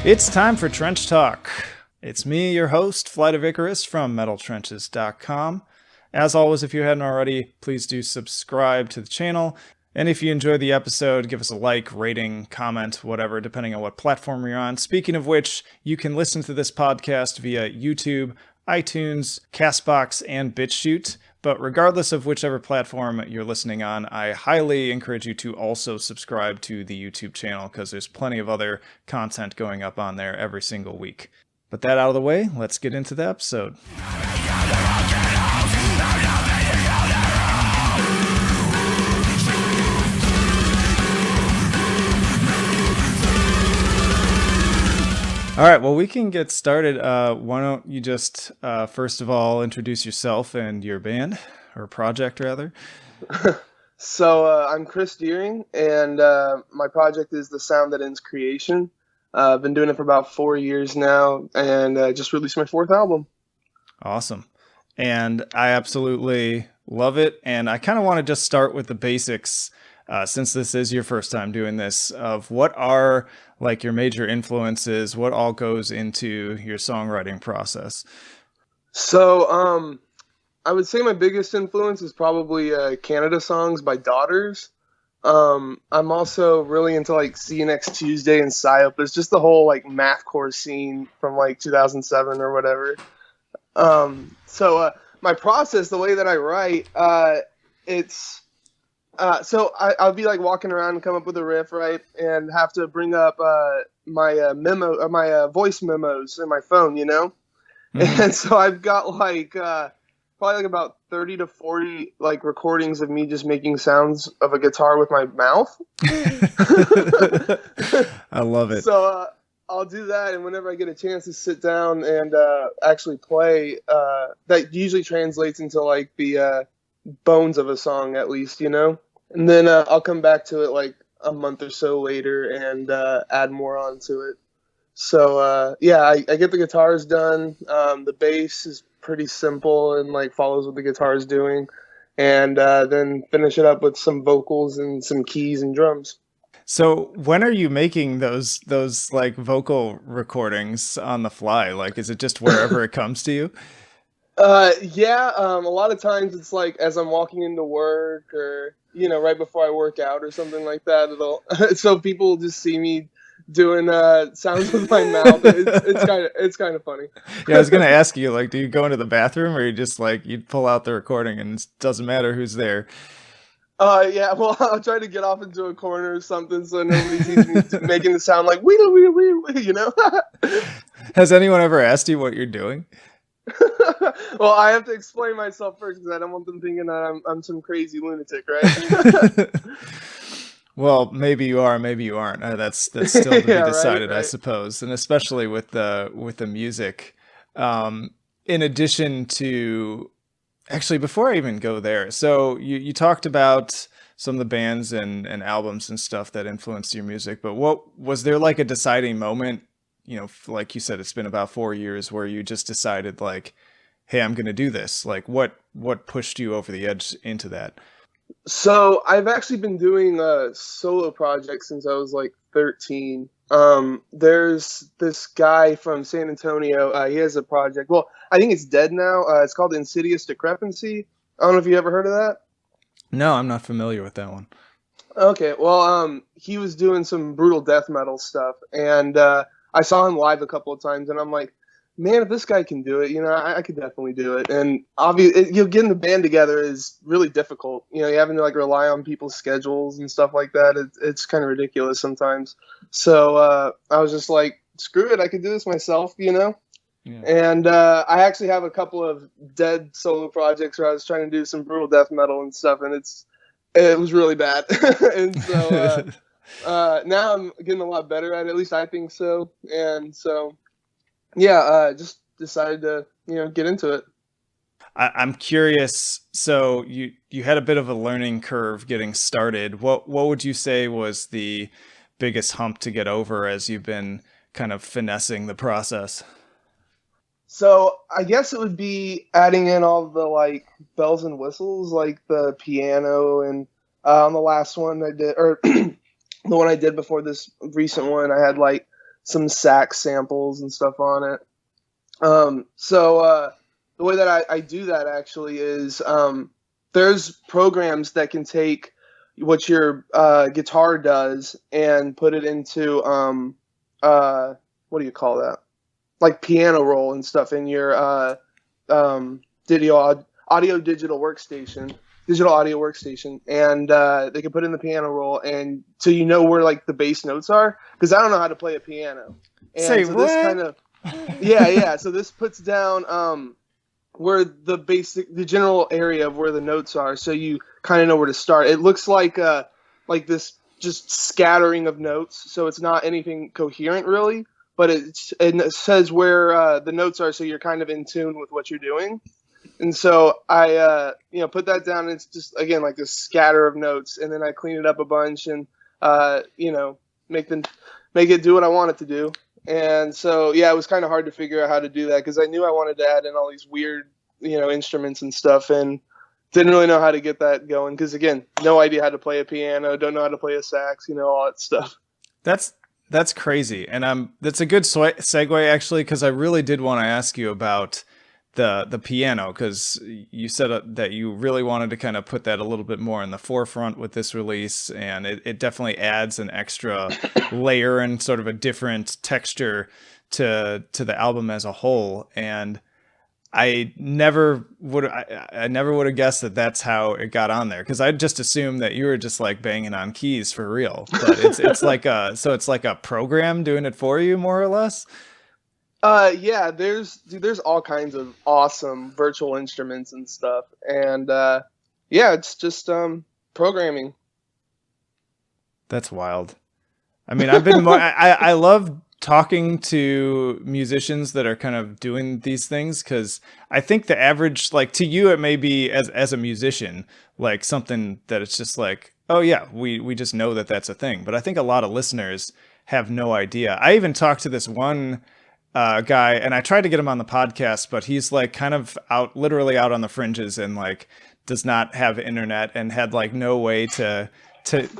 It's time for Trench Talk. It's me, your host, Flight of Icarus from metaltrenches.com. As always, if you hadn't already, please do subscribe to the channel. And if you enjoyed the episode, give us a like, rating, comment, whatever, depending on what platform you're on. Speaking of which, you can listen to this podcast via YouTube, iTunes, Castbox, and BitChute. But regardless of whichever platform you're listening on, I highly encourage you to also subscribe to the YouTube channel because there's plenty of other content going up on there every single week. But that out of the way, let's get into the episode. All right, well, we can get started. Why don't you just, first of all, introduce yourself and your band, or project, rather. So I'm Chris Deering, and my project is The Sound That Ends Creation. I've been doing it for about 4 years now, and just released my 4th album. Awesome. And I absolutely love it, and I kind of want to just start with the basics, since this is your first time doing this, of what are like your major influences, what all goes into your songwriting process. So I would say my biggest influence is probably Canada Songs by Daughters. I'm also really into like See You Next Tuesday and Psyopus, just the whole like mathcore scene from like 2007 or whatever. So my process, the way that I write, I'll be like walking around and come up with a riff, right, and have to bring up my voice memos in my phone, you know. Mm-hmm. And so I've got like probably like about 30 to 40 like recordings of me just making sounds of a guitar with my mouth. I love it. So I'll do that, and whenever I get a chance to sit down and actually play, that usually translates into like the bones of a song, at least, you know. And then I'll come back to it like a month or so later and add more onto it. So I get the guitars done. The bass is pretty simple and like follows what the guitar is doing, and then finish it up with some vocals and some keys and drums. So when are you making those like vocal recordings on the fly? Like, is it just wherever it comes to you? A lot of times it's like as I'm walking into work, or you know, right before I work out or something like that. So people just see me doing sounds with my mouth. It's kind of funny. Yeah, I was gonna ask you, like, do you go into the bathroom, or you just like you pull out the recording and it doesn't matter who's there? Well, I'll try to get off into a corner or something so nobody sees me making the sound like wee wee wee, you know. Has anyone ever asked you what you're doing? Well, I have to explain myself first because I don't want them thinking that I'm some crazy lunatic, right? Well, maybe you are, maybe you aren't. That's still to be decided, right. I suppose, and especially with the music. In addition to, actually, before I even go there, so you talked about some of the bands and albums and stuff that influenced your music, but what was there like a deciding moment? You know, like you said, it's been about 4 years where you just decided like, hey, I'm going to do this. Like what pushed you over the edge into that? So I've actually been doing solo projects since I was like 13. There's this guy from San Antonio. He has a project. Well, I think it's dead now. It's called Insidious Decrepancy. I don't know if you ever heard of that. No, I'm not familiar with that one. Okay. Well, he was doing some brutal death metal stuff, and I saw him live a couple of times, and I'm like, man, if this guy can do it, you know, I could definitely do it. And obviously, getting the band together is really difficult. You know, you having to like rely on people's schedules and stuff like that. It's kind of ridiculous sometimes. So I was just like, screw it, I could do this myself, you know. Yeah. And I actually have a couple of dead solo projects where I was trying to do some brutal death metal and stuff, and it was really bad. And so now I'm getting a lot better at it. At least I think so. And so, just decided to, you know, get into it. I'm curious. So you had a bit of a learning curve getting started. What would you say was the biggest hump to get over as you've been kind of finessing the process? So I guess it would be adding in all the like bells and whistles, like the piano, and on the last one I did, or the one I did before this recent one, I had like some sax samples and stuff on it. So the way that I do that actually is there's programs that can take what your guitar does and put it into what do you call that? Like piano roll and stuff in your audio digital audio workstation, and they can put in the piano roll, and so you know where like the bass notes are, because I don't know how to play a piano, Say and so this what? kind of yeah. So this puts down where the general area of where the notes are, so you kind of know where to start. It looks like this just scattering of notes, so it's not anything coherent really, but it says where the notes are, so you're kind of in tune with what you're doing. And so I put that down, and it's just again like this scatter of notes, and then I clean it up a bunch and make it do what I want it to do. And so yeah, it was kind of hard to figure out how to do that, because I knew I wanted to add in all these weird instruments and stuff, and didn't really know how to get that going, because again, no idea how to play a piano, don't know how to play a sax, all that stuff. That's crazy, and that's a good segue actually, because I really did want to ask you about the piano, because you said that you really wanted to kind of put that a little bit more in the forefront with this release, and it definitely adds an extra layer and sort of a different texture to the album as a whole. And I never would have guessed that that's how it got on there, because I just assumed that you were just like banging on keys for real. But it's like a program doing it for you, more or less. Yeah, there's all kinds of awesome virtual instruments and stuff, and yeah, it's just programming. That's wild. I mean, I've been more. I love talking to musicians that are kind of doing these things, because I think the average, like to you, it may be as a musician, like something that it's just like, oh yeah, we just know that that's a thing. But I think a lot of listeners have no idea. I even talked to this one guy, and I tried to get him on the podcast, but he's like kind of literally out on the fringes, and like does not have internet and had like no way to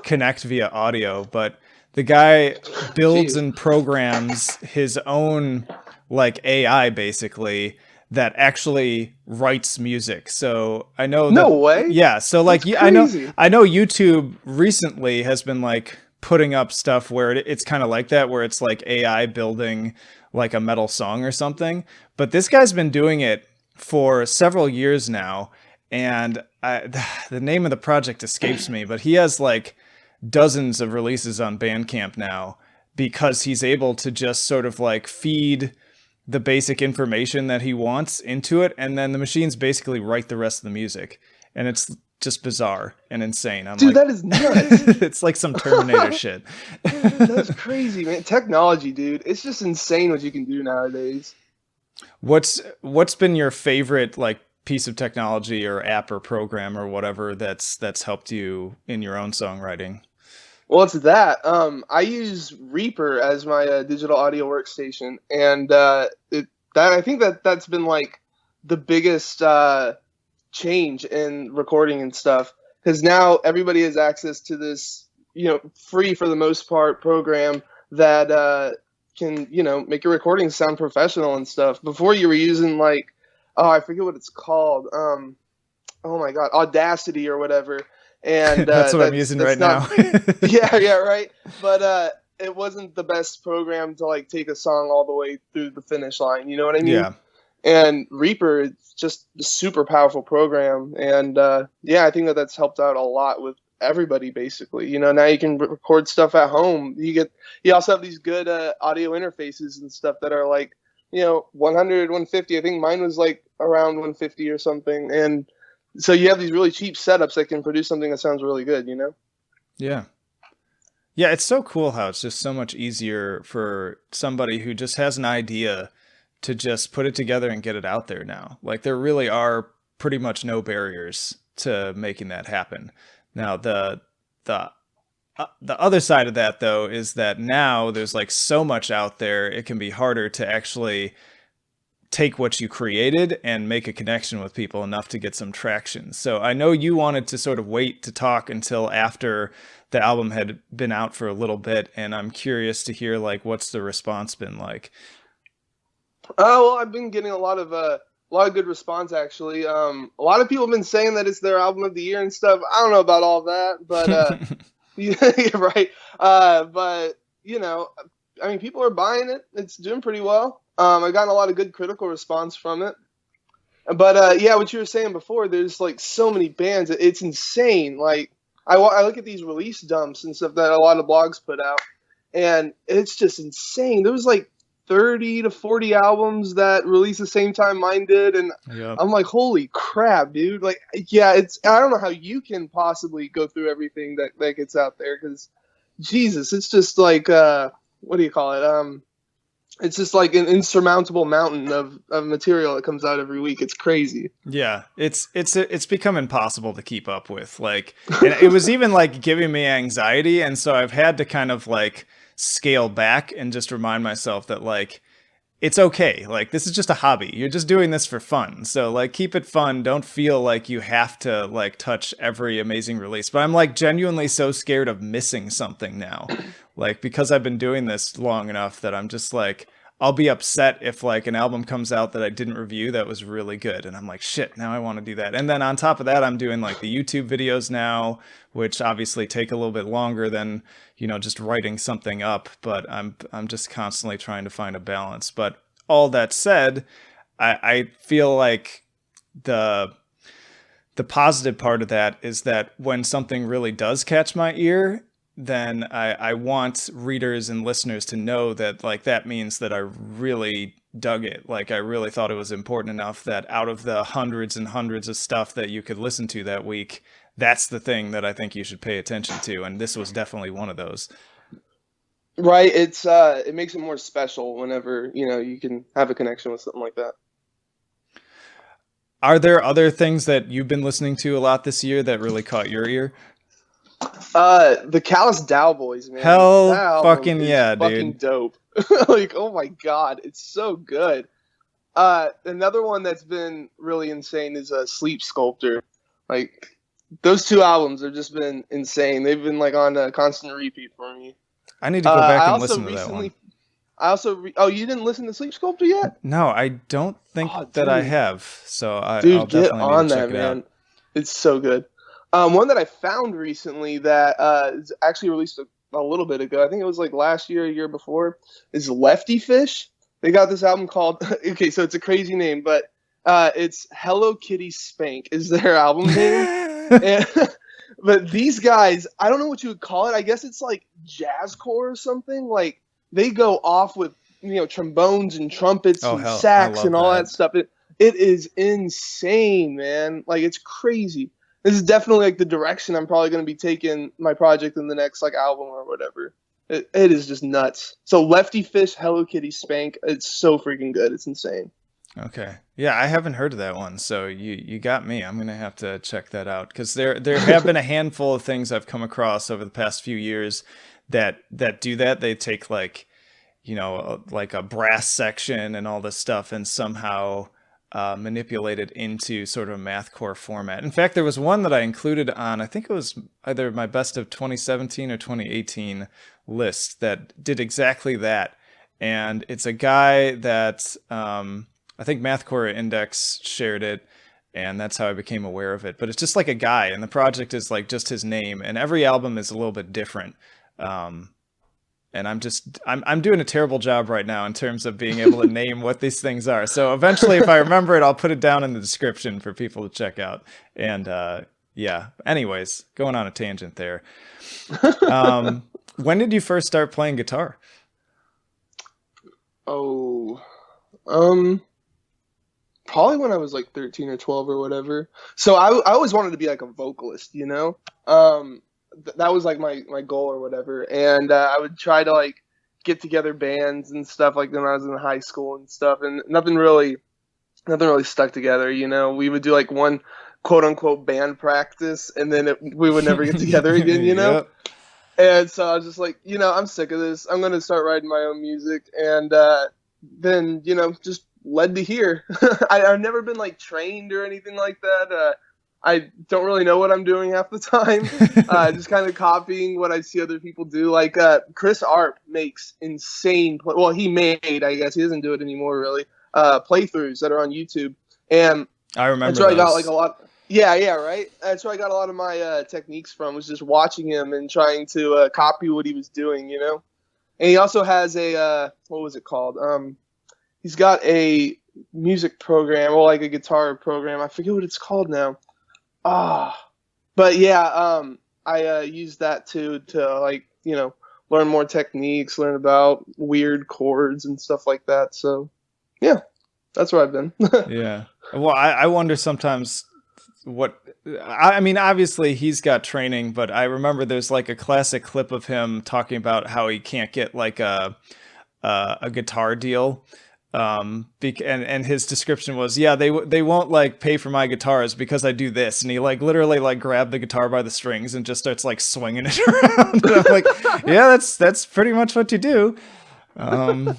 connect via audio. But the guy builds Jeez. and programs his own like AI basically that actually writes music. So I know No that, way. yeah. So like That's crazy. I know YouTube recently has been like putting up stuff where it's kind of like that, where it's like AI building like a metal song or something. But this guy's been doing it for several years now, and the name of the project escapes me, but he has like dozens of releases on Bandcamp now, because he's able to just sort of like feed the basic information that he wants into it, and then the machines basically write the rest of the music. And it's just bizarre and insane. I'm Dude, like, that is nuts. it's like some Terminator shit. That's crazy, man. Technology, dude. It's just insane what you can do nowadays. What's been your favorite like piece of technology or app or program or whatever that's helped you in your own songwriting? Well, it's that. I use Reaper as my digital audio workstation, and I think that's been like the biggest change in recording and stuff, because now everybody has access to this, free for the most part program that can, make your recordings sound professional and stuff. Before you were using like, oh, I forget what it's called. Oh my God, Audacity or whatever. And That's what I'm using that's right not now. yeah, right. But it wasn't the best program to like take a song all the way through the finish line. You know what I mean? Yeah. And Reaper is just a super powerful program, and yeah, I think that's helped out a lot with everybody basically. Now you can record stuff at home. You also have these good audio interfaces and stuff that are like 100, 150. I think mine was like around 150 or something, and so you have these really cheap setups that can produce something that sounds really good. Yeah. Yeah, it's so cool how it's just so much easier for somebody who just has an idea to just put it together and get it out there now. Like there really are pretty much no barriers to making that happen. Now the the other side of that though is that now there's like so much out there, it can be harder to actually take what you created and make a connection with people enough to get some traction. So I know you wanted to sort of wait to talk until after the album had been out for a little bit, and I'm curious to hear like what's the response been like. Well, I've been getting a lot of good response actually. A lot of people have been saying that it's their album of the year and stuff. I don't know about all that, but yeah, right. But you know, I mean, people are buying it. It's doing pretty well. I've gotten a lot of good critical response from it. But yeah, what you were saying before, there's like so many bands. It's insane. Like I look at these release dumps and stuff that a lot of blogs put out, and it's just insane. There was like 30 to 40 albums that released the same time mine did, and Yep. I'm like, holy crap, dude. Like, yeah, I don't know how you can possibly go through everything that gets out there, because Jesus, it's just like what do you call it? It's just like an insurmountable mountain of material that comes out every week. It's crazy. Yeah, it's become impossible to keep up with. Like, and it was even like giving me anxiety, and so I've had to kind of like scale back and just remind myself that like it's okay. Like, this is just a hobby. You're just doing this for fun. So like keep it fun. Don't feel like you have to like touch every amazing release. But I'm like genuinely so scared of missing something now. Like, because I've been doing this long enough that I'm just like, I'll be upset if like an album comes out that I didn't review that was really good. And I'm like, shit, now I want to do that. And then on top of that, I'm doing like the YouTube videos now, which obviously take a little bit longer than, you know, just writing something up. But I'm just constantly trying to find a balance. But all that said, I feel like the positive part of that is that when something really does catch my ear, then I want readers and listeners to know that like that means that I really dug it. Like, I really thought it was important enough that out of the hundreds and hundreds of stuff that you could listen to that week, that's the thing that I think you should pay attention to. And this was definitely one of those. Right. It makes it more special whenever, you know, you can have a connection with something like that. Are there other things that you've been listening to a lot this year that really caught your ear? The Callous Dow Boys, man. Hell That album fucking is yeah, fucking dude. dope. Like, oh my God, it's so good. Another one that's been really insane is Sleep Sculptor. Like, those two albums have just been insane. They've been like on a constant repeat for me. I need to go back I and also listen to that one. recently, I also, oh, you didn't listen to Sleep Sculptor yet? No, I don't think Oh, that I dude. have. So I'll Dude, get definitely need on to check that, it out. man. It's so good. One that I found recently that is actually released a little bit ago, I think it was like last year, a year before, is Lefty Fish. They got this album called, okay, so it's a crazy name, but it's Hello Kitty Spank is their album name. And, but these guys, I don't know what you would call it. I guess it's like jazzcore or something. Like, they go off with, you know, trombones and trumpets Oh, and hell, I sax love and all that. that stuff. It is insane, man. Like, it's crazy. This is definitely like the direction I'm probably going to be taking my project in the next like album or whatever. It is just nuts. So Lefty Fish, Hello Kitty Spank, it's so freaking good. It's insane. Okay. Yeah, I haven't heard of that one, so you got me. I'm gonna have to check that out, because there have been a handful of things I've come across over the past few years that do that. They take like, you know, like a brass section and all this stuff, and somehow manipulate it into sort of a mathcore format. In fact, there was one that I included on, I think it was either my best of 2017 or 2018 list that did exactly that. And it's a guy that I think Mathcore Index shared it, and that's how I became aware of it. But it's just like a guy, and the project is like just his name, and every album is a little bit different. And I'm doing a terrible job right now in terms of being able to name what these things are. So eventually, if I remember it, I'll put it down in the description for people to check out. And yeah, anyways, going on a tangent there. When did you first start playing guitar? Oh, probably when I was like 13 or 12 or whatever. So I always wanted to be like a vocalist, you know? That was like my goal or whatever. And I would try to like get together bands and stuff like when I was in high school and stuff, and nothing really stuck together, you know? We would do like one quote unquote band practice, and then we would never get together again, you know? Yep. And so I was just like, you know, I'm sick of this. I'm going to start writing my own music. And then, you know, just led to here. I've never been like trained or anything like that. I don't really know what I'm doing half the time. Just kind of copying what I see other people do. Like Chris Arp makes insane. Well, he made. I guess he doesn't do it anymore really. Playthroughs that are on YouTube, and I remember that's where I got those. like a lot. Yeah, yeah, right. That's where I got a lot of my techniques from. Was just watching him and trying to copy what he was doing. You know. And he also has a what was it called? He's got a music program or like a guitar program. I forget what it's called now. Ah, but yeah, I use that to like learn more techniques, learn about weird chords and stuff like that. So yeah, that's where I've been. Yeah. Well, I wonder sometimes what I mean, obviously he's got training, but I remember there's like a classic clip of him talking about how he can't get like a guitar deal. And his description was, yeah, they won't like pay for my guitars because I do this, and he like literally like grabbed the guitar by the strings and just starts like swinging it around. And I'm like, yeah, that's pretty much what you do. Yeah,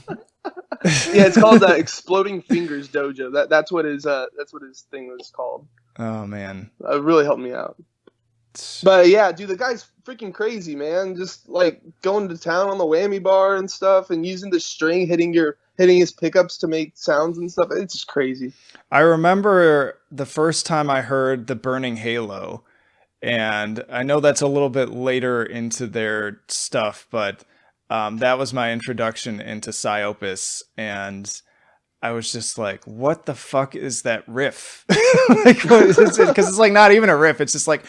it's called Exploding Fingers Dojo. That's what his thing was called. Oh man, It really helped me out. But yeah, dude, the guy's freaking crazy, man. Just like going to town on the whammy bar and stuff, and using the string, hitting his pickups to make sounds and stuff. It's just crazy. I remember the first time I heard the Burning Halo, and I know that's a little bit later into their stuff, but that was my introduction into Psyopus, and I was just like, what the fuck is that riff? Like, because it's like not even a riff. It's just like,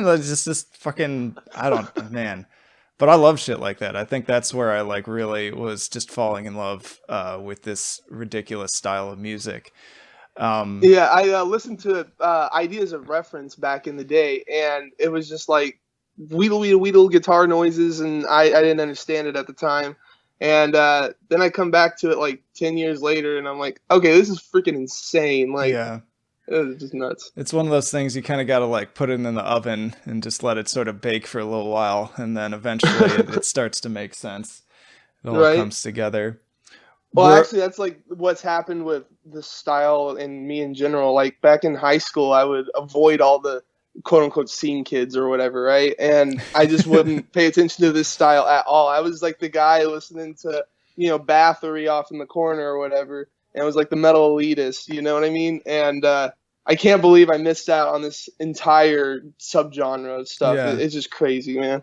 it's just this fucking, I don't, man. But I love shit like that. I think that's where I like really was just falling in love with this ridiculous style of music. Yeah, I listened to Ideas of Reference back in the day, and it was just like weedle, weedle, weedle guitar noises, and I didn't understand it at the time. And then I come back to it like 10 years later, and I'm like, okay, this is freaking insane. Like, Yeah. it was just nuts. It's one of those things you kind of got to like put it in the oven and just let it sort of bake for a little while. And then eventually it starts to make sense. It all Right? comes together. Well, We're, actually, that's like what's happened with the style and me in general. Like back in high school, I would avoid all the quote unquote scene kids or whatever, right? And I just wouldn't pay attention to this style at all. I was like the guy listening to, Bathory off in the corner or whatever, and it was like the metal elitist, you know what I mean? And I can't believe I missed out on this entire subgenre of stuff. Yeah. It's just crazy, man.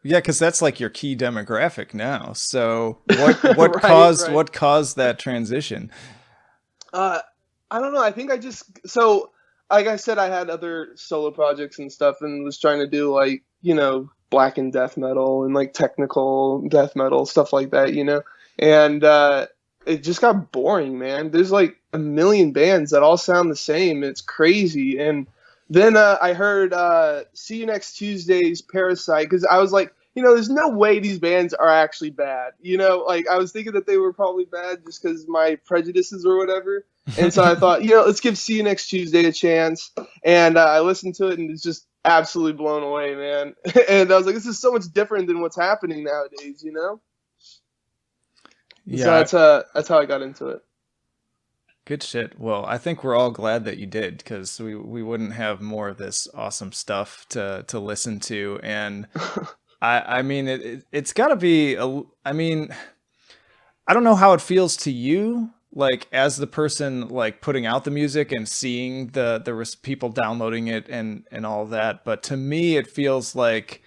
Yeah, because that's like your key demographic now. So what Right, caused right. what caused that transition? I don't know. I think I just like I said, I had other solo projects and stuff, and was trying to do like black and death metal and like technical death metal stuff like that, and it just got boring, man. There's like a million bands that all sound the same. It's crazy. And then I heard See You Next Tuesday's Parasite, because I was like, there's no way these bands are actually bad. Like I was thinking that they were probably bad just because my prejudices or whatever. And so I thought, let's give See You Next Tuesday a chance. And I listened to it, and it's just absolutely blown away, man. And I was like, this is so much different than what's happening nowadays, Yeah, So that's how I got into it. good shit. Well, I think we're all glad that you did, because we wouldn't have more of this awesome stuff to listen to. And I mean, it's got to be, I mean, I don't know how it feels to you, like as the person like putting out the music and seeing the people downloading it and all of that. But to me, it feels like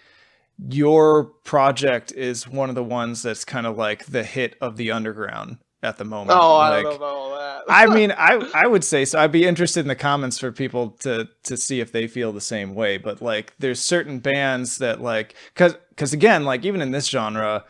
your project is one of the ones that's kind of like the hit of the underground at the moment. Oh, I don't know Like, about all that. I mean, I would say so. I'd be interested in the comments for people to see if they feel the same way. But like, there's certain bands that like, because again, like even in this genre,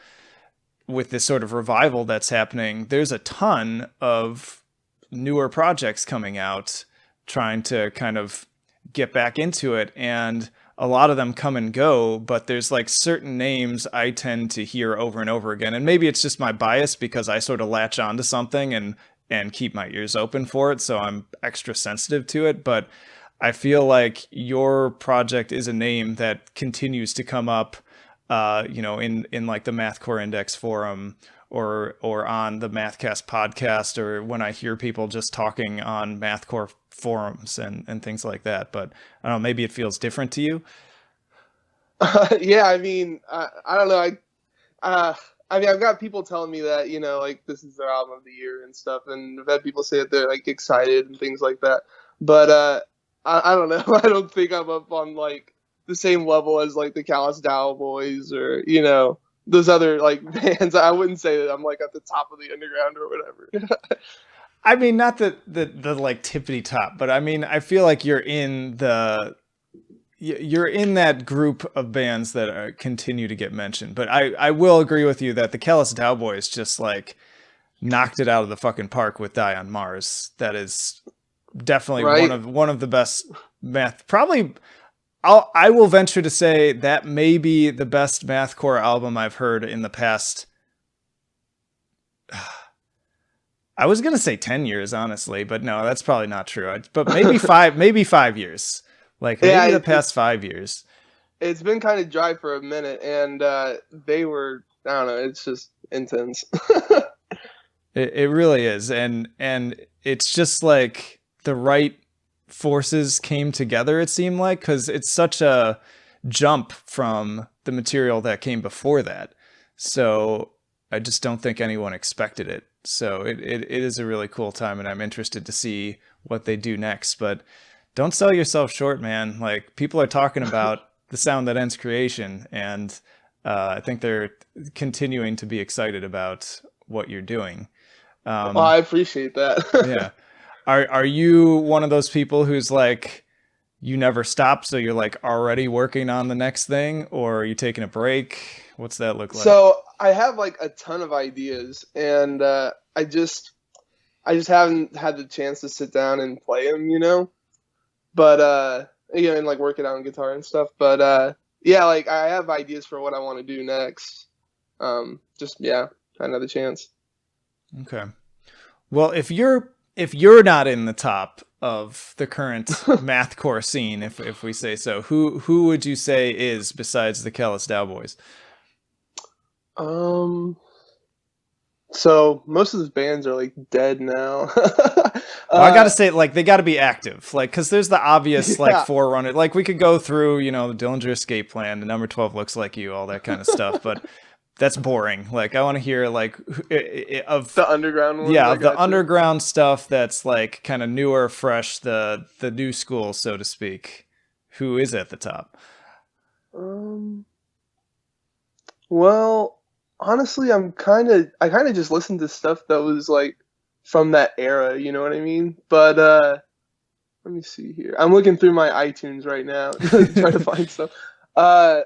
with this sort of revival that's happening, there's a ton of newer projects coming out trying to kind of get back into it, and a lot of them come and go, but there's like certain names I tend to hear over and over again. And maybe it's just my bias because I sort of latch onto something and keep my ears open for it, so I'm extra sensitive to it. But I feel like your project is a name that continues to come up in like the Mathcore Index forum or on the Mathcast podcast, or when I hear people just talking on Mathcore forums and things like that. But I don't know, maybe it feels different to you. Yeah, I mean, I don't know. Uh, I mean, I've got people telling me that, like this is their album of the year and stuff, and I've had people say that they're like excited and things like that. But I don't know. I don't think I'm up on like the same level as like the Callous Dow Boys or those other like bands. I wouldn't say that I'm like at the top of the underground or whatever. I mean, not the like tippity top, but I mean, I feel like you're in that group of bands that continue to get mentioned. But I will agree with you that the Callous Dow Boys just like knocked it out of the fucking park with Die on Mars. That is definitely Right? one of the best math. Probably, I will venture to say that may be the best mathcore album I've heard in the past. I was gonna say 10 years, honestly, but no, that's probably not true. But maybe maybe 5 years. Like Yeah, maybe the past 5 years. it's been kind of dry for a minute, and they were, I don't know, it's just intense. It really is, and it's just like the right forces came together. It seemed like, because it's such a jump from the material that came before that. So I just don't think anyone expected it. So it is a really cool time, and I'm interested to see what they do next. But don't sell yourself short, man. Like, people are talking about the sound that ends creation, and I think they're continuing to be excited about what you're doing. Well, I appreciate that. Yeah. Are you one of those people who's like, you never stop, so you're like already working on the next thing, or are you taking a break? What's that look like? So I have like a ton of ideas, and I just haven't had the chance to sit down and play them. But and like work it out on guitar and stuff. But yeah, like I have ideas for what I want to do next. Just yeah, another chance. Okay. Well, if you're not in the top of the current mathcore scene, if we say so, who would you say is, besides the Callous Dow Boys? Um, so most of those bands are like dead now. Well, I gotta uh, say, like, they gotta be active, like, because there's the obvious, like, yeah. forerunner. Like, we could go through, the Dillinger Escape Plan, the Number 12 Looks Like You, all that kind of stuff, but that's boring. Like, I want to hear, like, of The underground ones, yeah, I of the got you. underground stuff that's like kind of newer, fresh, the new school, so to speak. Who is at the top? Um, well, honestly, I kind of just listened to stuff that was like from that era, you know what I mean? But let me see here. I'm looking through my iTunes right now trying to find stuff. Uh,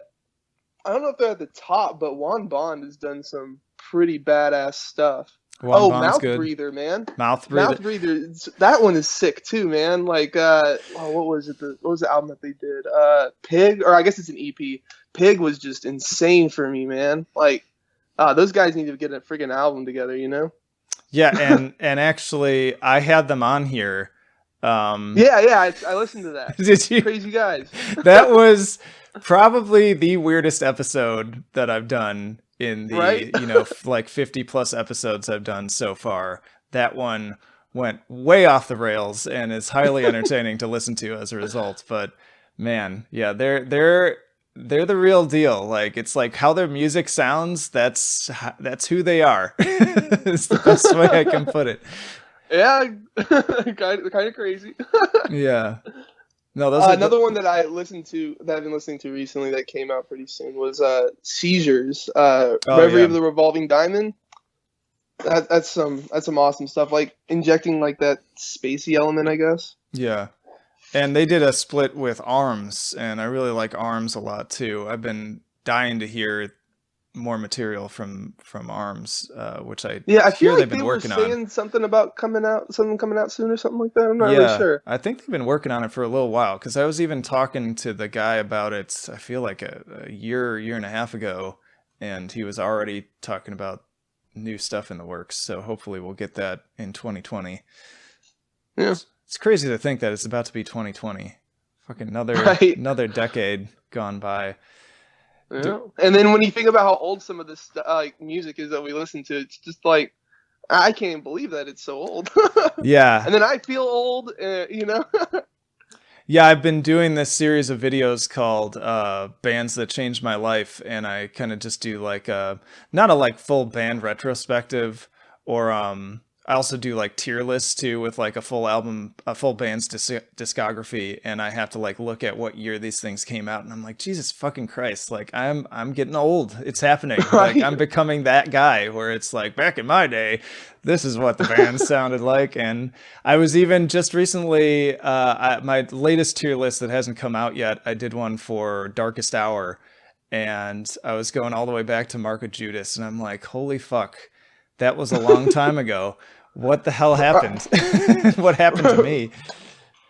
I don't know if they're at the top, but Juan Bond has done some pretty badass stuff. Juan Oh, Bond's Mouth good. Breather, man. Mouth breather. Mouth Breather, that one is sick too, man. Like, oh, what was it? What was the album that they did? Pig, or I guess it's an EP. Pig was just insane for me, man. Like, those guys need to get a freaking album together. Yeah, and actually, I had them on here. Yeah, I listened to that. Did you? Crazy guys. That was probably the weirdest episode that I've done in Right? the, like 50 plus episodes I've done so far. That one went way off the rails and is highly entertaining to listen to as a result. But man, yeah, they're the real deal. Like, it's like how their music sounds. That's who they are. It's the best way I can put it. Yeah, kind of crazy. Yeah. No, those are Another one that I've been listening to recently that came out pretty soon was Seizures, oh Reverie yeah. of the Revolving Diamond. That's some awesome stuff. Like injecting like that spacey element, I guess. Yeah. And they did a split with Arms, and I really like Arms a lot too. I've been dying to hear more material from Arms, which I Yeah, I feel hear they've like been they were working on. saying something about something coming out soon or something like that. I'm not really Yeah, sure. I think they've been working on it for a little while, because I was even talking to the guy about it, I feel like a year and a half ago, and he was already talking about new stuff in the works. So hopefully we'll get that in 2020. Yeah, It's crazy to think that it's about to be 2020. Fucking right. another decade gone by. Yeah. And then when you think about how old some of this like music is that we listen to, it's just like I can't even believe that it's so old. Yeah. And then I feel old, you know. Yeah, I've been doing this series of videos called Bands That Changed My Life, and I kind of just do like not a like full band retrospective, or I also do like tier lists too with like a full album, a full band's discography, and I have to like look at what year these things came out, and I'm like, Jesus fucking Christ, like I'm getting old. It's happening. Right. Like I'm becoming that guy where it's like back in my day, this is what the band sounded like. And I was even just recently, my latest tier list that hasn't come out yet, I did one for Darkest Hour, and I was going all the way back to Mark of Judas, and I'm like, holy fuck, that was a long time ago. What the hell happened? What happened to me?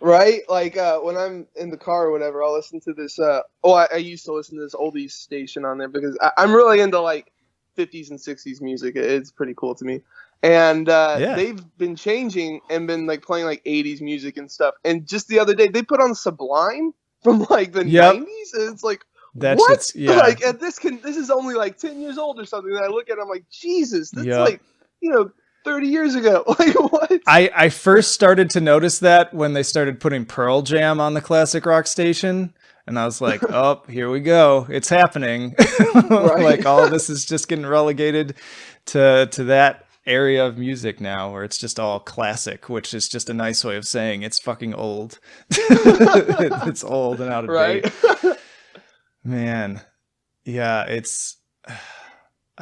Right? Like when I'm in the car or whatever, I'll listen to this. I used to listen to this oldies station on there because I'm really into like 50s and 60s music. It's pretty cool to me. And they've been changing and been like playing like 80s music and stuff. And just the other day, they put on Sublime from like the 90s, and it's like, what? Like, and this is only like 10 years old or something. And I look at it, I'm like, Jesus, that's like, 30 years ago. Like, what? I first started to notice that when they started putting Pearl Jam on the classic rock station. And I was like, oh, here we go. It's happening. Like all of this is just getting relegated to that area of music now where it's just all classic, which is just a nice way of saying it's fucking old. It's old and out of date. Man. Yeah, it's...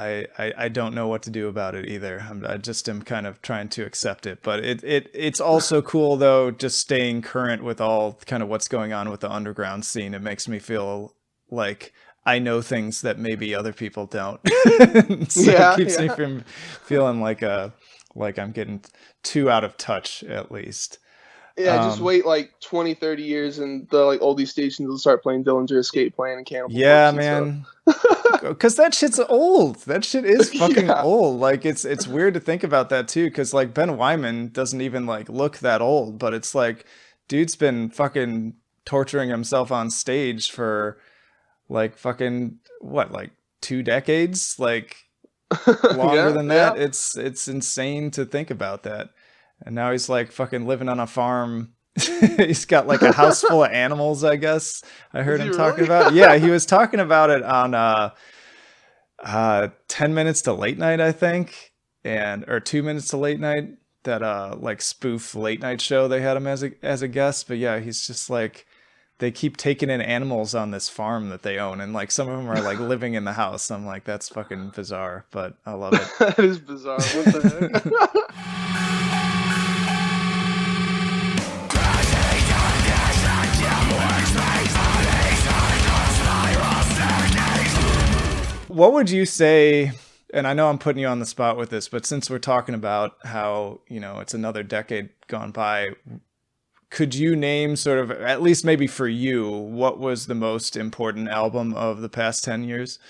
I don't know what to do about it either. I just am kind of trying to accept it, but it's also cool though, just staying current with all kind of what's going on with the underground scene. It makes me feel like I know things that maybe other people don't. So it keeps me from feeling like I'm getting too out of touch, at least. Yeah, just wait like 20, 30 years and the like oldie stations will start playing Dillinger Escape Plan and Cannibal Corpse man. Because that shit's old. That shit is fucking old. Like it's weird to think about that too, because like Ben Wyman doesn't even like look that old, but it's like dude's been fucking torturing himself on stage for like fucking what, like 2 decades, like longer than that. It's insane to think about that. And now he's like fucking living on a farm. He's got like a house full of animals, I guess. I heard him talking about. Yeah, he was talking about it on 10 Minutes to Late Night, I think, or 2 Minutes to Late Night, that like spoof late night show they had him as a guest. But yeah, he's just like, they keep taking in animals on this farm that they own, and like some of them are like living in the house. I'm like, that's fucking bizarre, but I love it. That is bizarre. What the heck? What would you say, and I know I'm putting you on the spot with this, but since we're talking about how, it's another decade gone by, could you name sort of, at least maybe for you, what was the most important album of the past 10 years?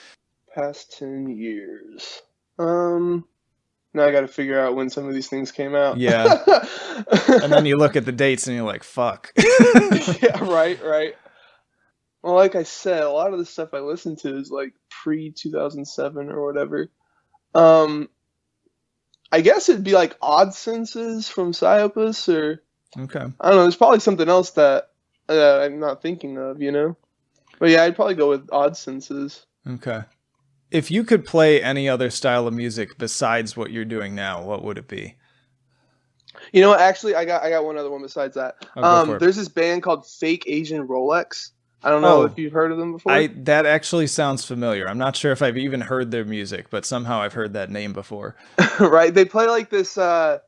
Past 10 years. Now I got to figure out when some of these things came out. Yeah. And then you look at the dates and you're like, fuck. Yeah, right. Well, like I said, a lot of the stuff I listen to is like pre-2007 or whatever. I guess it'd be like Odd Senses from Psyopus, or okay. I don't know. There's probably something else that I'm not thinking of, But yeah, I'd probably go with Odd Senses. Okay. If you could play any other style of music besides what you're doing now, what would it be? Actually, I got one other one besides that. There's this band called Fake Asian Rolex. I don't know if you've heard of them before. That actually sounds familiar. I'm not sure if I've even heard their music, but somehow I've heard that name before. Right. They play like this, I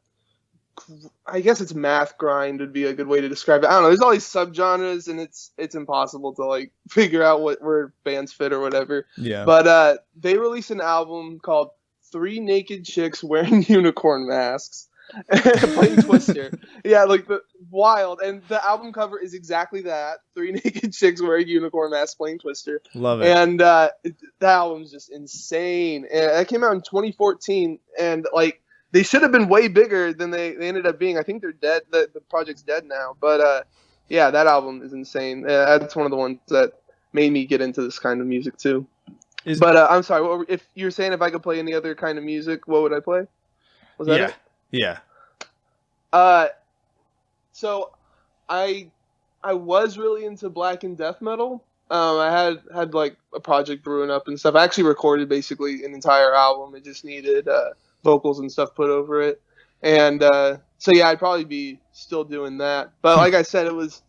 guess it's math grind would be a good way to describe it. I don't know. There's all these subgenres, and it's impossible to like figure out where bands fit or whatever. Yeah. But they released an album called 3 Naked Chicks Wearing Unicorn Masks. Playing Twister. Yeah, like wild. And the album cover is exactly that. 3 naked chicks wearing unicorn masks playing Twister. Love it. And the album's just insane. And that came out in 2014, and like they should have been way bigger than they ended up being. I think they're dead. The project's dead now. But yeah, that album is insane. That's one of the ones that made me get into this kind of music too. Is But I'm sorry, if you were saying if I could play any other kind of music, what would I play? Was that yeah, it? yeah. So I was really into black and death metal. I had like a project brewing up and stuff. I actually recorded basically an entire album. It just needed vocals and stuff put over it. And so yeah, I'd probably be still doing that. But like I said, it was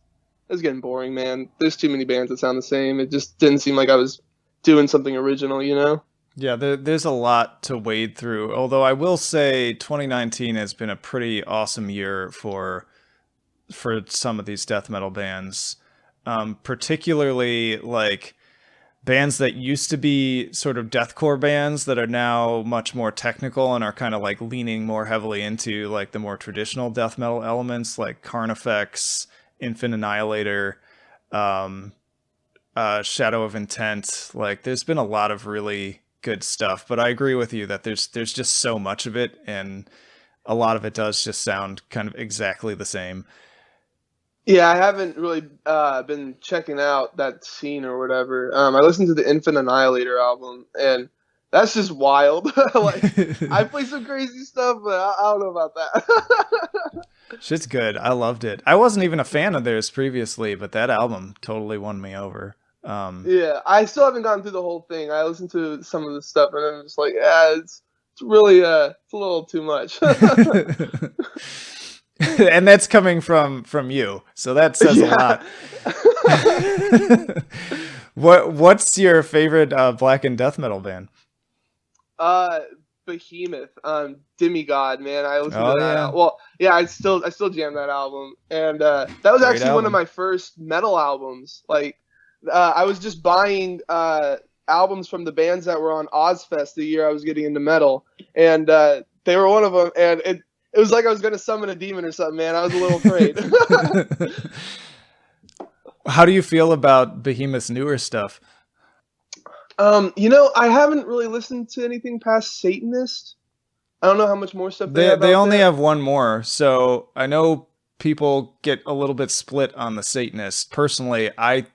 getting boring, man. There's too many bands that sound the same. It just didn't seem like I was doing something original, you know? Yeah, there's a lot to wade through. Although I will say 2019 has been a pretty awesome year for some of these death metal bands, particularly like bands that used to be sort of deathcore bands that are now much more technical and are kind of like leaning more heavily into like the more traditional death metal elements, like Carnifex, Infant Annihilator, Shadow of Intent. Like, there's been a lot of really good stuff, but I agree with you that there's just so much of it, and a lot of it does just sound kind of exactly the same. Yeah, I haven't really been checking out that scene or whatever. I listened to the Infant Annihilator album, and that's just wild. Like, I play some crazy stuff, but I don't know about that. Shit's good. I loved it. I wasn't even a fan of theirs previously, but that album totally won me over. Yeah, I still haven't gone through the whole thing. I listened to some of the stuff, and I'm just like, yeah, it's really it's a little too much. And that's coming from you, so that says a lot. What's your favorite black and death metal band? Behemoth, Demigod, man. I listened Oh to that. yeah, Well, yeah, I still jam that album, and that was great actually one of album. my first metal albums. Like, I was just buying albums from the bands that were on Ozfest the year I was getting into metal, and they were one of them. And it was like I was going to summon a demon or something, man. I was a little afraid. How do you feel about Behemoth's newer stuff? I haven't really listened to anything past Satanist. I don't know how much more stuff they have They out only there. have one more, so I know people get a little bit split on the Satanist. Personally, I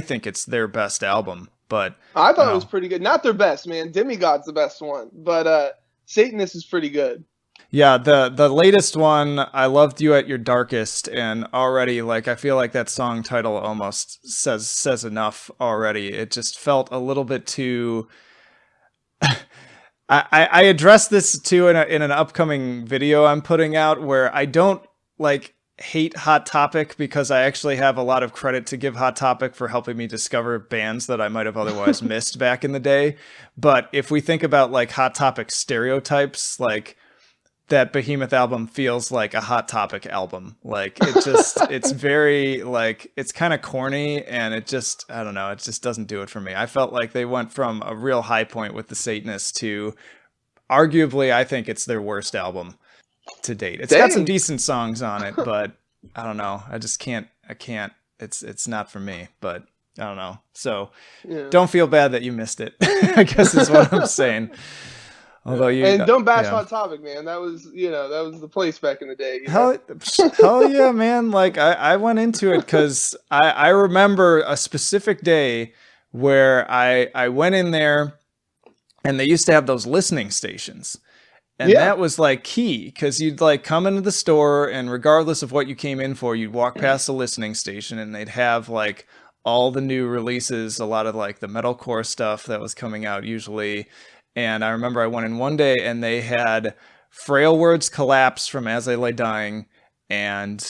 think it's their best album, but I I thought it was know. pretty good. Not their best, man. Demigod's the best one, but Satanist is pretty good. Yeah, the latest one, I loved you at your darkest, and already like I feel like that song title almost says enough already. It just felt a little bit too. I addressed this too in an upcoming video I'm putting out, where I don't like hate Hot Topic because I actually have a lot of credit to give Hot Topic for helping me discover bands that I might have otherwise missed back in the day. But if we think about like Hot Topic stereotypes, like that Behemoth album feels like a Hot Topic album. Like, it's very like, it's kind of corny, and I don't know, it just doesn't do it for me. I felt like they went from a real high point with the Satanist to arguably, I think it's their worst album to date. It's got some Dang. decent songs on it, but I don't know. I can't, it's not for me, but I don't know. So Yeah. don't feel bad that you missed it, I guess is what I'm saying. Although And don't bash yeah. Hot Topic, man. That was the place back in the day. Hell yeah, man. Like I went into it because I remember a specific day where I went in there, and they used to have those listening stations. And Yeah. that was like key, because you'd like come into the store, and regardless of what you came in for, you'd walk past the listening station, and they'd have like all the new releases, a lot of like the metalcore stuff that was coming out usually. And I remember I went in one day, and they had Frail Words Collapse from As I Lay Dying, and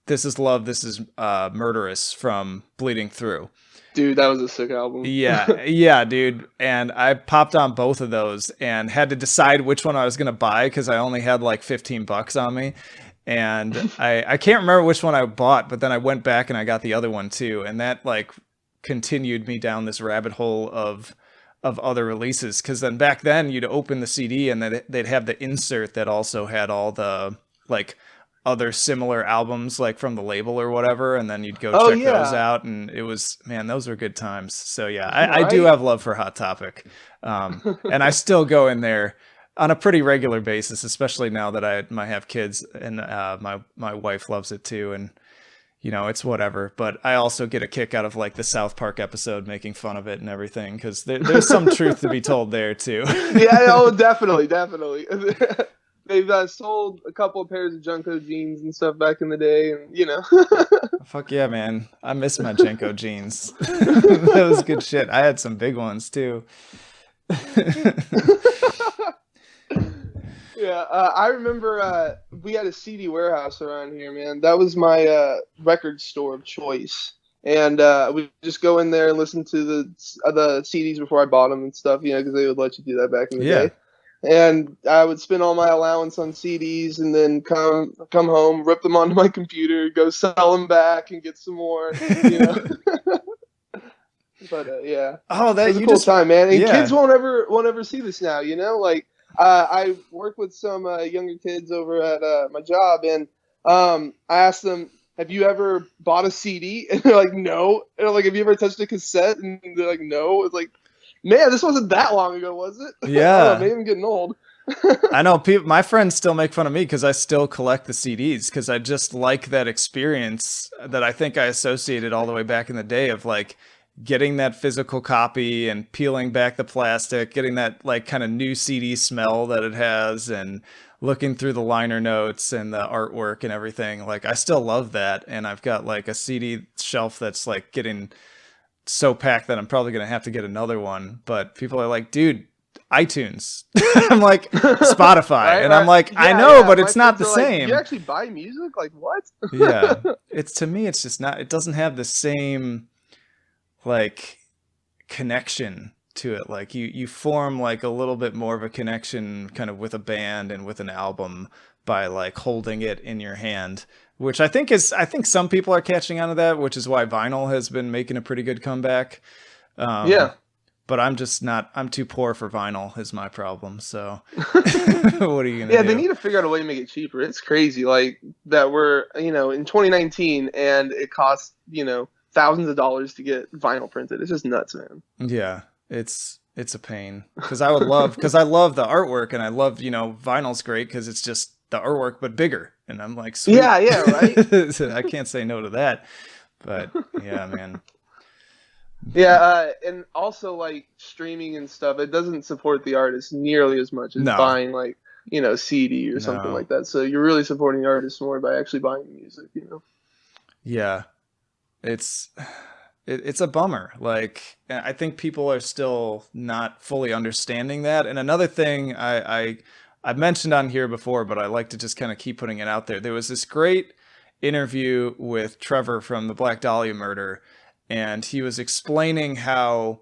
This Is Love, This Is Murderous from Bleeding Through. Dude, that was a sick album. Yeah, dude. And I popped on both of those and had to decide which one I was going to buy, because I only had like $15 on me. And I can't remember which one I bought, but then I went back and I got the other one too. And that like continued me down this rabbit hole of other releases, because then back then you'd open the CD and then they'd have the insert that also had all the like other similar albums like from the label or whatever, and then you'd go Oh check those yeah. out, and it was, man, those were good times. So yeah, I do Right? have love for Hot Topic, and I still go in there on a pretty regular basis, especially now that I might have kids, and my wife loves it too, and it's whatever. But I also get a kick out of like the South Park episode making fun of it and everything, because there's some truth to be told there too. Yeah, oh, definitely, definitely. They've sold a couple of pairs of Junko jeans and stuff back in the day, and Fuck yeah, man. I miss my Jenko jeans. That was good shit. I had some big ones too. Yeah, I remember we had a CD warehouse around here, man. That was my record store of choice, and we just go in there and listen to the CDs before I bought them and stuff, because they would let you do that back in the Yeah. day. And I would spend all my allowance on CDs, and then come home, rip them onto my computer, go sell them back, and get some more. But yeah, Oh, it that was a you cool just time, man. And yeah. kids won't ever see this now. Like I work with some younger kids over at my job, and I asked them, "Have you ever bought a CD?" And they're like, "No." And I'm like, "Have you ever touched a cassette?" And they're like, "No." It's like, man, this wasn't that long ago, was it? Yeah. I don't know, maybe I'm getting old. I know my friends still make fun of me because I still collect the CDs, because I just like that experience that I think I associated all the way back in the day of like getting that physical copy and peeling back the plastic, getting that like kind of new CD smell that it has, and looking through the liner notes and the artwork and everything. Like I still love that. And I've got like a CD shelf that's like getting so packed that I'm probably going to have to get another one. But people are like, dude, iTunes. I'm like, Spotify. Right, and I'm right. like, I Yeah, know, yeah. but My it's not friends the are like, same. you actually buy music? Like what? Yeah. To me, it's just not, it doesn't have the same like connection to it. Like you form like a little bit more of a connection kind of with a band and with an album by like holding it in your hand, which I think some people are catching on to that, which is why vinyl has been making a pretty good comeback. Yeah. But I'm too poor for vinyl is my problem. So what are you going to Yeah, do? they need to figure out a way to make it cheaper. It's crazy, like that we're in 2019 and it costs thousands of dollars to get vinyl printed. It's just nuts, man. Yeah, it's a pain, because I love the artwork, and I love vinyl's great because it's just the artwork but bigger, and I'm like, sweet. Yeah, right. So I can't say no to that. But yeah, man. Yeah, and also like streaming and stuff, it doesn't support the artist nearly as much as No. buying like CD or something No. like that. So you're really supporting the artist more by actually buying the music. Yeah, it's a bummer. Like I think people are still not fully understanding that. And another thing I've mentioned on here before, but I like to just kind of keep putting it out there. There was this great interview with Trevor from the Black Dahlia murder, and he was explaining how,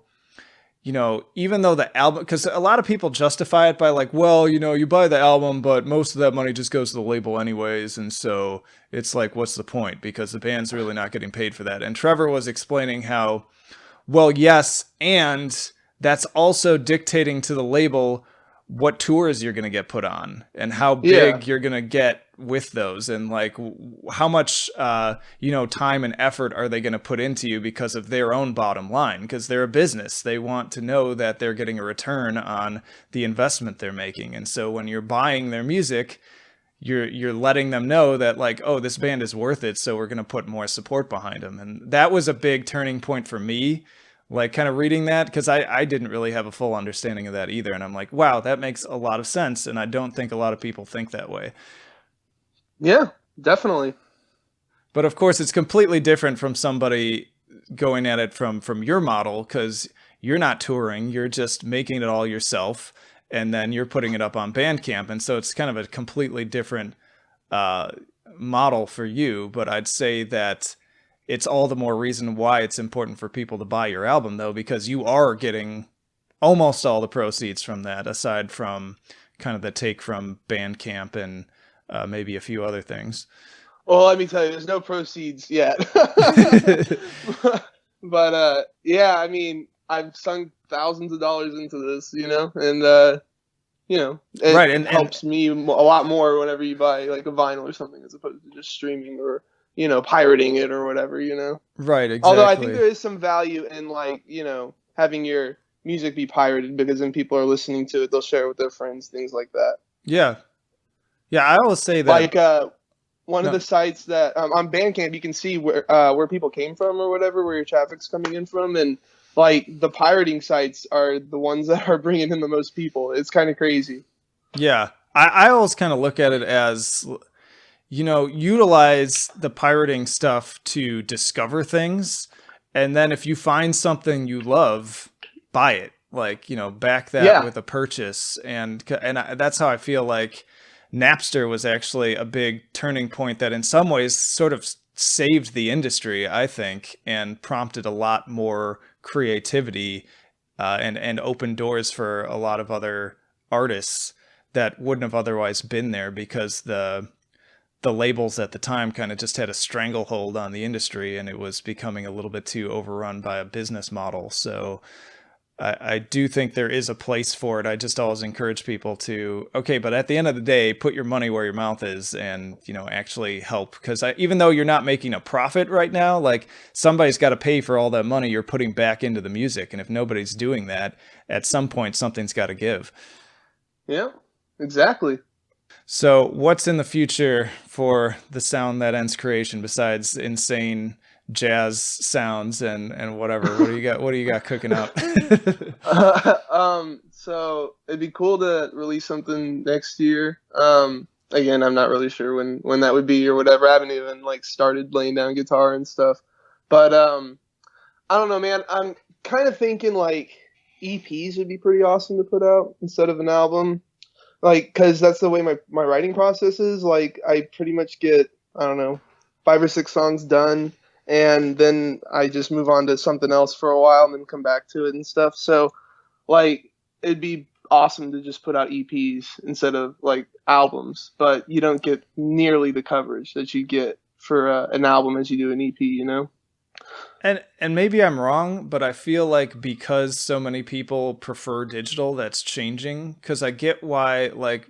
even though the album, because a lot of people justify it by like, well, you buy the album, but most of that money just goes to the label anyways. And so it's like, what's the point? Because the band's really not getting paid for that. And Trevor was explaining how, well, yes, and that's also dictating to the label what tours you're going to get put on and how big you're going to get with those, and like how much time and effort are they going to put into you because of their own bottom line, because they're a business. They want to know that they're getting a return on the investment they're making. And so when you're buying their music, you're letting them know that like, oh, this band is worth it, so we're going to put more support behind them. And that was a big turning point for me, like kind of reading that, because I didn't really have a full understanding of that either. And I'm like, wow, that makes a lot of sense. And I don't think a lot of people think that way. Yeah, definitely. But of course, it's completely different from somebody going at it from your model, because you're not touring, you're just making it all yourself, and then you're putting it up on Bandcamp. And so it's kind of a completely different model for you. But I'd say that it's all the more reason why it's important for people to buy your album, though, because you are getting almost all the proceeds from that, aside from kind of the take from Bandcamp and maybe a few other things. Well, let me tell you, there's no proceeds yet. But yeah, I mean, I've sunk thousands of dollars into this, and it Right, and helps me a lot more whenever you buy like a vinyl or something, as opposed to just streaming or pirating it or whatever. Right, exactly. Although I think there is some value in like having your music be pirated, because then people are listening to it, they'll share it with their friends, things like that. Yeah, I always say that. Like one of No, the sites that on Bandcamp you can see where people came from or whatever, where your traffic's coming in from, and like the pirating sites are the ones that are bringing in the most people. It's kind of crazy. yeah. I always kind of look at it as, utilize the pirating stuff to discover things. And then if you find something you love, buy it. Like, back that Yeah, with a purchase. That's how I feel like Napster was actually a big turning point that in some ways sort of saved the industry, I think, and prompted a lot more creativity and opened doors for a lot of other artists that wouldn't have otherwise been there because the labels at the time kind of just had a stranglehold on the industry and it was becoming a little bit too overrun by a business model. So I do think there is a place for it. I just always encourage people to, okay, but at the end of the day, put your money where your mouth is and, actually help. Because even though you're not making a profit right now, like somebody's got to pay for all that money you're putting back into the music. And if nobody's doing that, at some point, something's got to give. yeah, exactly. So, what's in the future for the Sound That Ends creation besides insane jazz sounds and whatever? What do you got? What do you got cooking up? So it'd be cool to release something next year. Again, I'm not really sure when that would be or whatever. I haven't even like started laying down guitar and stuff. But I don't know, man. I'm kind of thinking like EPs would be pretty awesome to put out instead of an album. Like, because that's the way my writing process is. Like, I pretty much get, I don't know, 5 or 6 songs done, and then I just move on to something else for a while and then come back to it and stuff. So, like, it'd be awesome to just put out EPs instead of like albums, but you don't get nearly the coverage that you get for an album as you do an EP, you know? And maybe I'm wrong, but I feel like because so many people prefer digital, that's changing. Because I get why, like,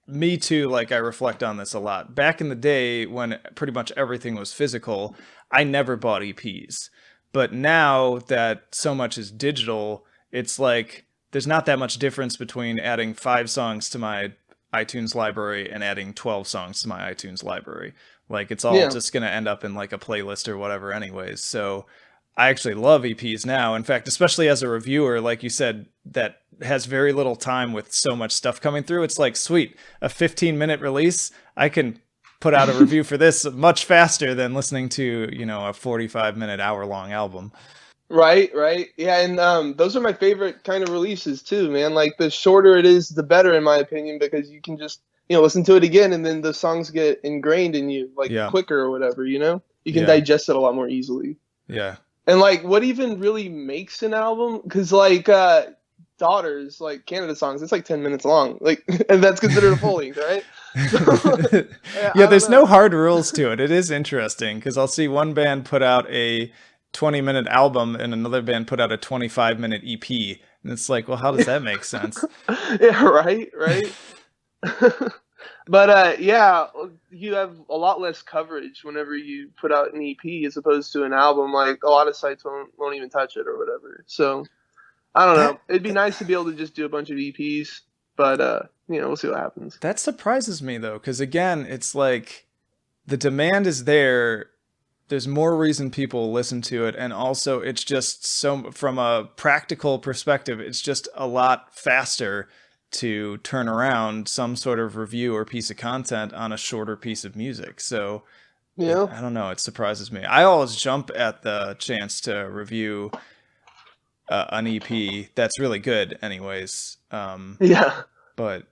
me too, like, I reflect on this a lot. Back in the day when pretty much everything was physical, I never bought EPs. But now that so much is digital, it's like there's not that much difference between adding 5 songs to my iTunes library and adding 12 songs to my iTunes library. Like it's all Yeah. just going to end up in like a playlist or whatever anyways. So I actually love EPs now. In fact, especially as a reviewer, like you said, that has very little time with so much stuff coming through. It's like, sweet, a 15-minute release. I can put out a review for this much faster than listening to, a 45-minute hour-long album. Right, right. Yeah, and those are my favorite kind of releases too, man. Like the shorter it is, the better in my opinion because you can just, listen to it again and then the songs get ingrained in you like Yeah. quicker or whatever, you know? You can Yeah. digest it a lot more easily. Yeah. And like what even really makes an album cuz like Daughters, like Canada songs, it's like 10 minutes long. Like and that's considered a full length, right? So, yeah, Yeah, I don't there's no know. hard rules to it. It is interesting because I'll see one band put out a 20-minute album and another band put out a 25-minute EP. And it's like, well, how does that make sense? Yeah, right, right. But yeah, you have a lot less coverage whenever you put out an EP as opposed to an album. Like a lot of sites won't even touch it or whatever. So I don't That know. It'd be nice to be able to just do a bunch of EPs, but we'll see what happens. that surprises me though, because again, it's like the demand is there. There's more reason people listen to it, and also it's just so from a practical perspective, it's just a lot faster to turn around some sort of review or piece of content on a shorter piece of music. So Yeah, I don't know. It surprises me. I always jump at the chance to review an EP that's really good, anyways. yeah. But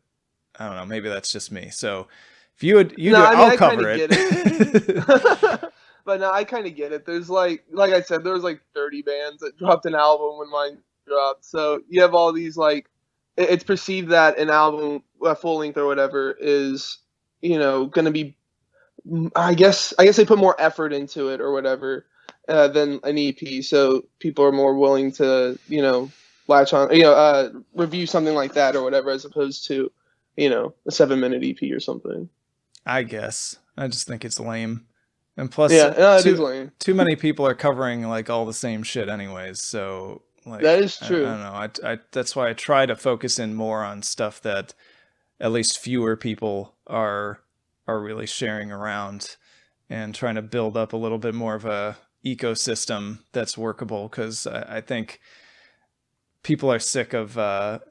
I don't know. Maybe that's just me. So if you No, do it, I mean I'll I kind cover of it. get it. But no, I kind of get it. There's like I said, there was like 30 bands that dropped an album when mine dropped. So you have all these like, it's perceived that an album, a full length or whatever, is going to be. I guess they put more effort into it or whatever than an EP. So people are more willing to latch on, review something like that or whatever, as opposed to a 7-minute EP or something. I guess. I just think it's lame. And plus, Yeah, no, it is too lame. too many people are covering like all the same shit, anyways. So That like, is I true. don't know. I that's why I try to focus in more on stuff that at least fewer people are are really sharing around and trying to build up a little bit more of a ecosystem that's workable, because I think people are sick of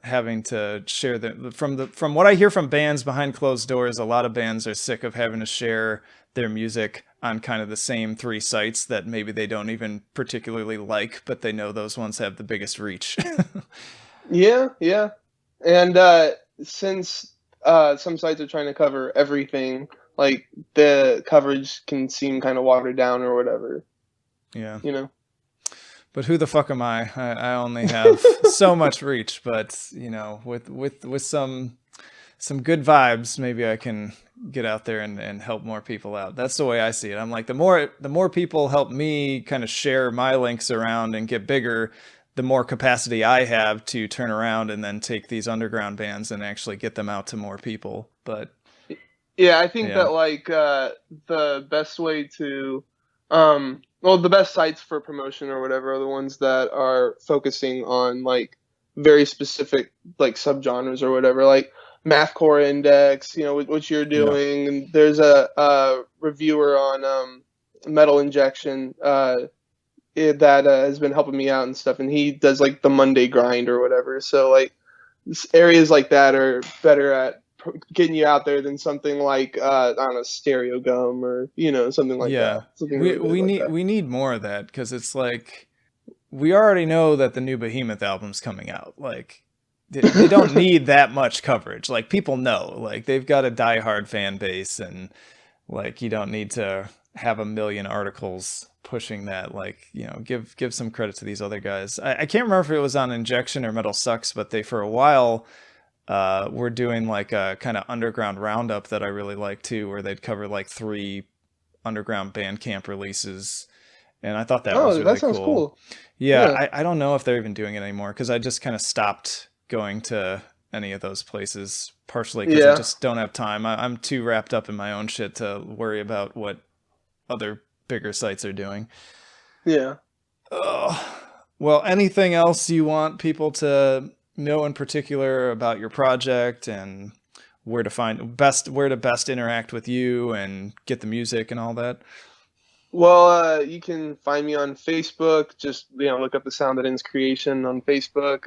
having to share from what I hear from bands behind closed doors. A lot of bands are sick of having to share their music on kind of the same 3 sites that maybe they don't even particularly like, but they know those ones have the biggest reach. Yeah. And since some sites are trying to cover everything, like the coverage can seem kind of watered down or whatever. Yeah. You know. But who the fuck am I? I only have so much reach, but you know, with some good vibes, maybe I can get out there and help more people out. That's the way I see it. I'm like, the more people help me kind of share my links around and get bigger, the more capacity I have to turn around and then take these underground bands and actually get them out to more people. But yeah, I think yeah. that like the best way to well, the best sites for promotion or whatever are the ones that are focusing on like very specific like subgenres or whatever, like Mathcore Index, you know, what you're Yeah. doing. And there's a reviewer on Metal Injection that has been helping me out and stuff, and he does like the Monday grind or whatever. So like areas like that are better at getting you out there than something like I don't know, Stereo Gum or you know something like Yeah. that. Something We really big we like need that. we need more of that, because it's like we already know that the new Behemoth album's coming out. Like they don't need that much coverage. Like people know, like they've got a diehard fan base, and like you don't need to have a million articles pushing that. Like, you know, give some credit to these other guys. I can't remember if it was on Injection or Metal Sucks, but they for a while were doing like a kind of underground roundup that I really like too, where they'd cover like 3 underground Bandcamp releases, and I thought that was Oh, that really sounds cool. cool. Yeah, Yeah, I don't know if they're even doing it anymore, because I just kind of stopped going to any of those places, partially because I yeah, just don't have time. I'm too wrapped up in my own shit to worry about what other bigger sites are doing. yeah. Ugh. Well, anything else you want people to know in particular about your project, and where to best interact with you and get the music and all that? Well, you can find me on Facebook. Just you know, look up the Sound That Ends Creation on Facebook.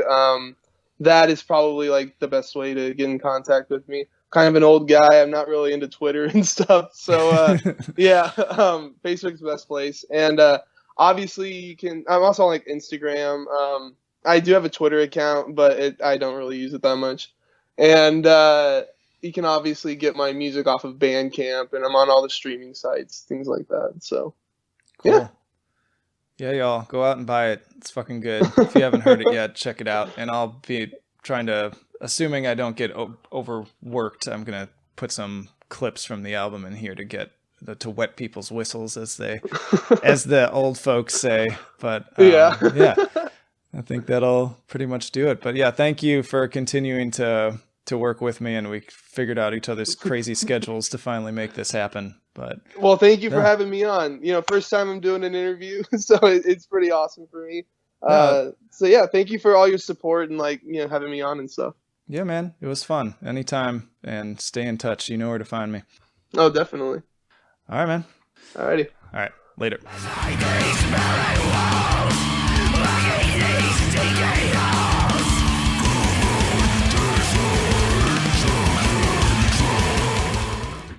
That is probably like the best way to get in contact with me. Kind of an old guy. I'm not really into Twitter and stuff. So yeah, Facebook's the best place. And obviously, you can. I'm also on like Instagram. I do have a Twitter account, but I don't really use it that much. And you can obviously get my music off of Bandcamp, and I'm on all the streaming sites, things like that. So yeah. Cool. Yeah, y'all, go out and buy it. It's fucking good. If you haven't heard it yet, check it out. And I'll be trying to, assuming I don't get overworked, I'm gonna put some clips from the album in here to get to wet people's whistles, as the old folks say. But Yeah. yeah, I think that'll pretty much do it. But yeah, thank you for continuing to work with me, and we figured out each other's crazy schedules to finally make this happen. But Well, thank you for yeah, having me on. You know, first time I'm doing an interview, so it's pretty awesome for me. no, So yeah, thank you for all your support and like you know having me on and stuff. yeah, man, it was fun. Anytime, and stay in touch. You know where to find me. Oh, definitely. All right, man. Alrighty. All right, later.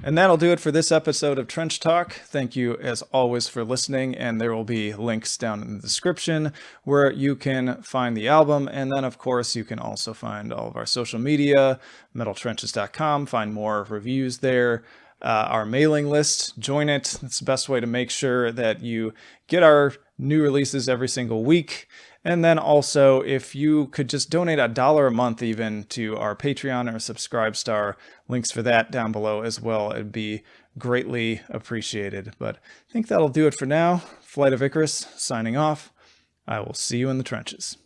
And that'll do it for this episode of Trench Talk. Thank you, as always, for listening. And there will be links down in the description where you can find the album. And then, of course, you can also find all of our social media, metaltrenches.com, find more reviews there. Our mailing list, join it. It's the best way to make sure that you get our new releases every single week. And then also, if you could just donate $1 a month even to our Patreon or Subscribestar, links for that down below as well. It'd be greatly appreciated. But I think that'll do it for now. Flight of Icarus signing off. I will see you in the trenches.